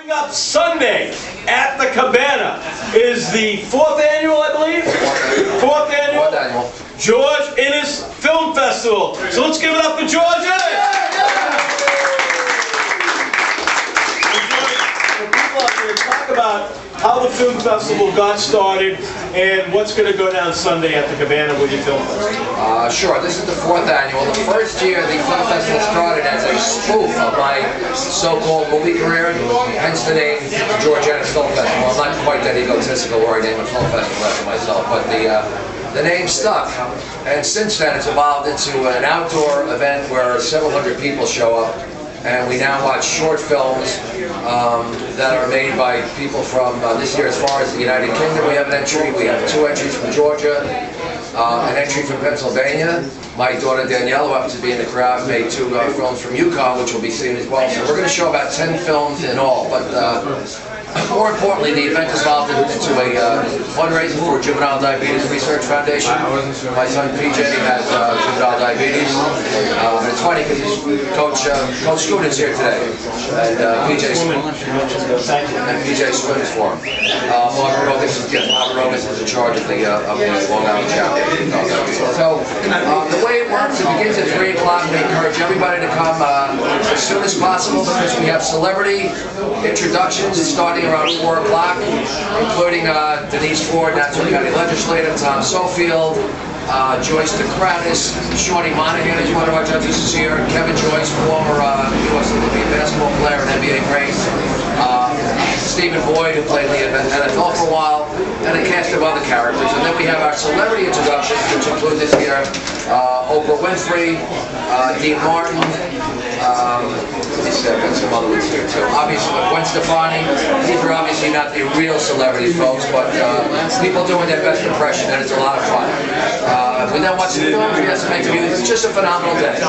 Coming up Sunday at the Cabana is the 4th annual, I believe? 4th annual George Innes Film Festival. So let's give it up for George Innes! People out there, talk about how the film festival got started and what's going to go down Sunday at the Cabana with your film festival. Sure, this is the 4th annual. The first year the film festival started as a spoof of my so-called movie career, hence the name George Innes Film Festival. I'm not quite that egotistical where I name a film festival after myself, but the name stuck. And since then it's evolved into an outdoor event where several hundred people show up. And we now watch short films that are made by people from this year as far as the United Kingdom. We have an entry. We have 2 entries from Georgia, an entry from Pennsylvania. My daughter Danielle, who happens to be in the crowd, made 2 films from Yukon, which will be seen as well. So we're going to show about 10 films in all. But more importantly, the event has evolved into a fundraiser for Juvenile Diabetes Research Foundation. My son PJ has juvenile diabetes, and it's funny because he's coach students here today, and PJ swims for him. Margaret Rogas is in charge of the Long Island chapter. So the way it works, it begins at 3 o'clock. We encourage everybody to come as soon as possible because we have celebrity introductions starting around 4 o'clock, including Denise Ford, Nassau County Legislator, Tom Sofield, Joyce DeCratis, Shorty Monahan is one of our judges this year, Kevin Joyce, former U.S. Olympian basketball player and NBA great, Stephen Boyd, who played in the NFL for a while, and a cast of other characters. And then we have our celebrity introductions, which include this year Oprah Winfrey, Dean Martin, I've got some other ones here too. Obviously, Gwen Stefani. These are obviously not the real celebrity folks, but people doing their best impression, and it's a lot of fun. We then watch the films, we have some interviews. It's just a phenomenal day.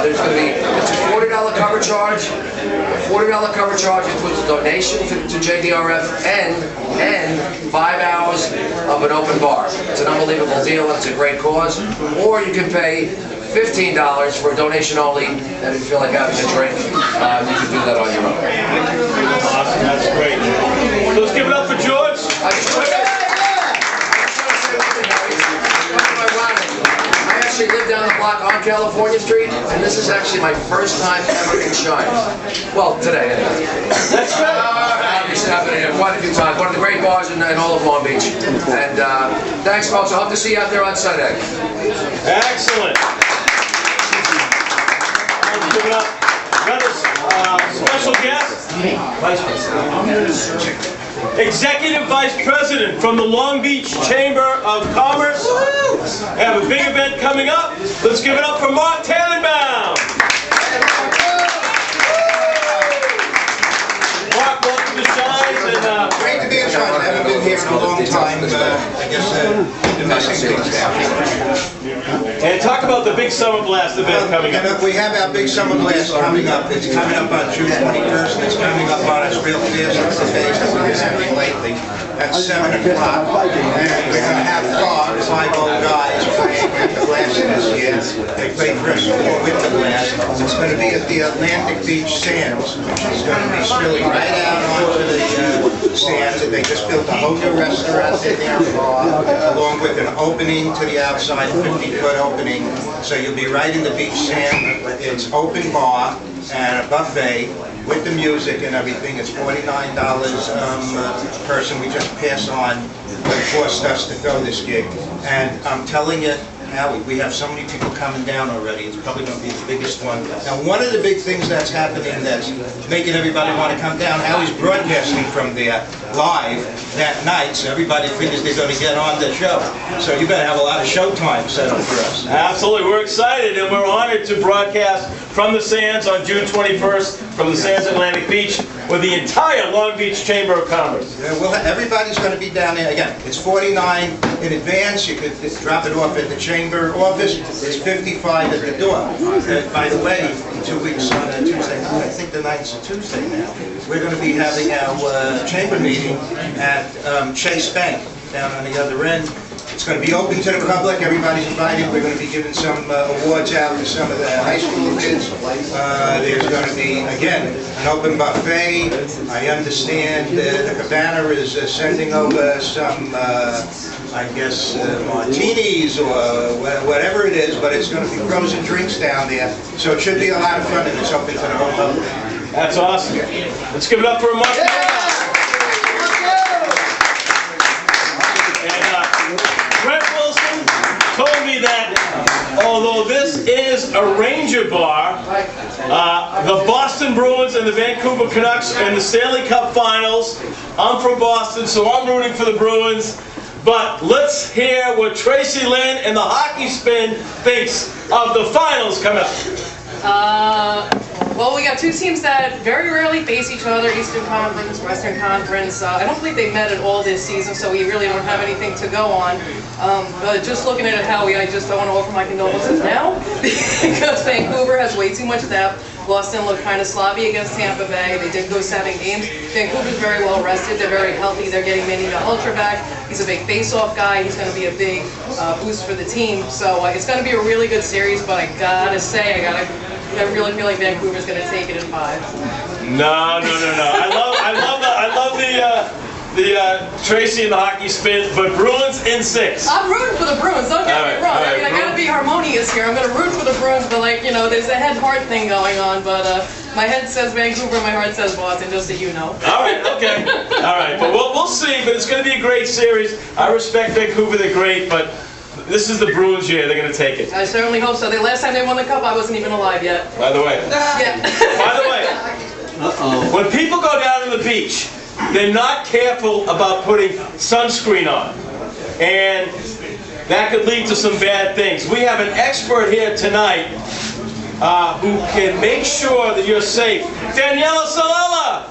There's going to be, it's a $40 cover charge. $40 cover charge includes a donation to JDRF and 5 hours of an open bar. It's an unbelievable deal, and it's a great cause. Or you can pay $15 for a donation only, and if you feel like having a drink, you can do that on your own. Awesome, that's great. So let's give it up for George. I actually live down the block on California Street, and this is actually my first time ever in Shines. Well, today anyway. That's good. Obviously, I've been here quite a few times. One of the great bars in all of Long Beach. And thanks, folks. I hope to see you out there on Sunday. Excellent. Give it up. Another special guest, Vice President. Executive Vice President from the Long Beach Chamber of Commerce. We have a big event coming up. Let's give it up for Mark Tannenbaum. Mark, welcome to Shines. And, great to be in Shines. I haven't been here in a long time. I guess the missing things happen. And talk about the big Summer Blast event coming up. We have our big Summer Blast coming up. It's coming up on June 21st. It's coming up on us real fast. It's the days that we've been having lately. At 7 o'clock. And we're going to have 5 old guys playing with the blast this year. They play first floor with the blast. It's going to be at the Atlantic Beach Sands, which is going to be spilling right out onto the sands. And they just built a whole new restaurant in there, along with an opening to the outside, 50-foot opening. So you'll be right in the beach sand. It's open bar and a buffet with the music and everything. It's $49 a person. We just pass on what it cost us to throw this gig. And I'm telling you, Howie, we have so many people coming down already. It's probably going to be the biggest one. Now, one of the big things that's happening that's making everybody want to come down, Howie's broadcasting from there live that night, so everybody figures they're going to get on the show. So you better have a lot of showtime set up for us. Absolutely. We're excited and we're honored to broadcast from the Sands on June 21st, from the Sands Atlantic Beach, with the entire Long Beach Chamber of Commerce. Yeah, well, everybody's going to be down there. Again, it's $49 in advance. You could drop it off at the chamber office. It's $55 at the door. By the way, in 2 weeks on a Tuesday, I think the night's a Tuesday now, we're going to be having our chamber meeting at Chase Bank down on the other end. It's going to be open to the public. Everybody's invited. We're going to be giving some awards out to some of the high school kids. There's going to be, again, an open buffet. I understand the Cabana is sending over some, I guess, martinis or whatever it is, but it's going to be frozen drinks down there. So it should be a lot of fun, and it's open to the whole public. That's awesome. Let's give it up for a Mark. Brett Wilson told me that although this is a Ranger bar, the Boston Bruins and the Vancouver Canucks in the Stanley Cup Finals. I'm from Boston, so I'm rooting for the Bruins. But let's hear what Tracy Lynn and the Hockey Spin thinks of the finals coming up. Well, we got two teams that very rarely face each other, Eastern Conference, Western Conference. I don't believe they met at all this season, so we really don't have anything to go on. But just looking at it, Howie, I want to offer my condolences now because Vancouver has way too much depth. Boston looked kind of sloppy against Tampa Bay. They did go 7 games. Vancouver's very well rested. They're very healthy. They're getting Manny Ultra back. He's a big face-off guy. He's going to be a big boost for the team. So it's going to be a really good series, but I gotta say, I really feel like Vancouver's going to take it in 5. No. I love the Tracy and the Hockey Spin, but Bruins in 6. I'm rooting for the Bruins. Don't get me wrong. I mean, I got to be harmonious here. I'm going to root for the Bruins, but there's a head-heart thing going on. But my head says Vancouver, my heart says Boston. Just so you know. All right. Okay. All right. But we'll see. But it's going to be a great series. I respect Vancouver. They're great, but this is the Bruins year. They're going to take it. I certainly hope so. The last time they won the Cup, I wasn't even alive yet. By the way. Yeah. By the way, when people go down to the beach, they're not careful about putting sunscreen on. And that could lead to some bad things. We have an expert here tonight who can make sure that you're safe. Daniela Salella!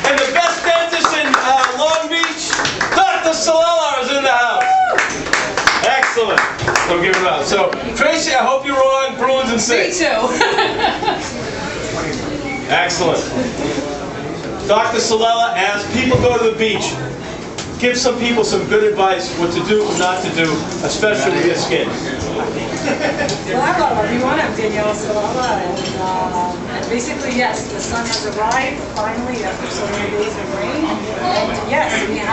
And the best dentist in Long Beach, Dr. Salella is in the house. Excellent. So give it up. So, Tracy, I hope you're wrong. Bruins in 6. Me too. Excellent. Dr. Salella, as people go to the beach, give some people some good advice what to do and not to do, especially with your skin. Well, hello everyone, I'm Daniela Salella, and basically, yes, the sun has arrived finally after so many days of rain, and yes, we need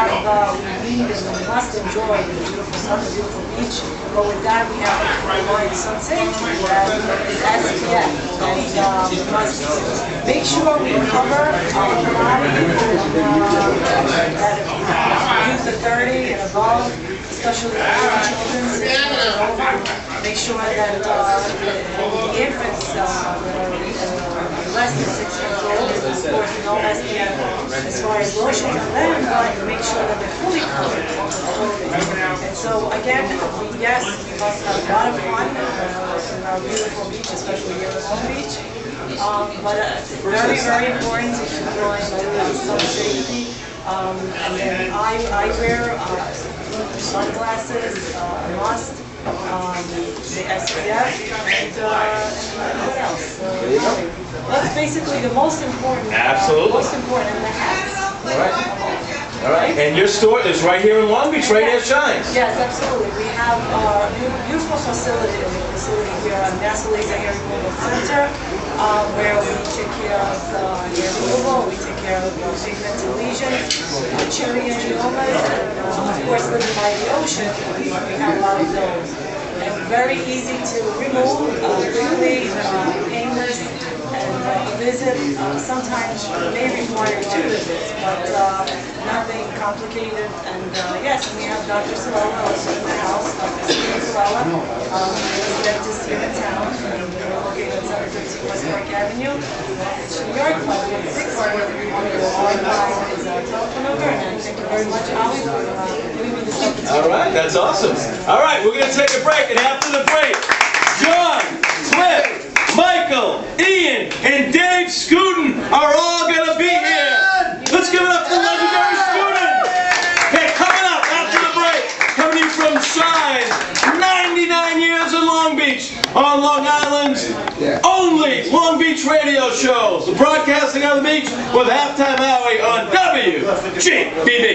and we must enjoy the beautiful sun, the beautiful beach, but with that we have to provide sunset that is SPF, and we must make sure we cover our body that use the 30 and above, especially for children 6 months and over. Make sure that the infants that are less than 6 months old, of course, no SPF as far as lotion on them, but make sure that they're fully covered on the clothing. And so again, yes, we must have a lot of fun in our beautiful beach, especially here in Long Beach. But very, very important to keep going some safety. And then I wear sunglasses, a must, the SPF, and what else? That's basically the most important. Absolutely. Most important, and the hats. All right. All right. And your store is right here in Long Beach, right near Shines. Yes, absolutely. We have a beautiful facility here at NASA Laser Hair Removal Center, where we take care of hair removal, we take care of pigmented lesions, cherry angiomas, and of course living by the ocean, we have a lot of those. And very easy to remove, quickly, painless, and a visit. Sometimes may require 2 visits, but nothing complicated. And yes, we have Dr. Salella also in the house, Dr. Stephen Salella, dentist here in town, and we're located at 713 West Park Avenue. It's New York, 516. Online is our telephone number, and thank you very much, Howie, for giving me this opportunity. All right, that's awesome. All right, we're going to take a break, and after the break, John, Cliff, Michael, Ian, and Dave Scooten are all going to be here. Let's give it up for legendary Scooten. Okay, coming up after the break, coming in from Shine, 99 years in Long Beach, on Long Island's only Long Beach radio shows. Broadcasting on the beach with Halftime Howie on WGBB.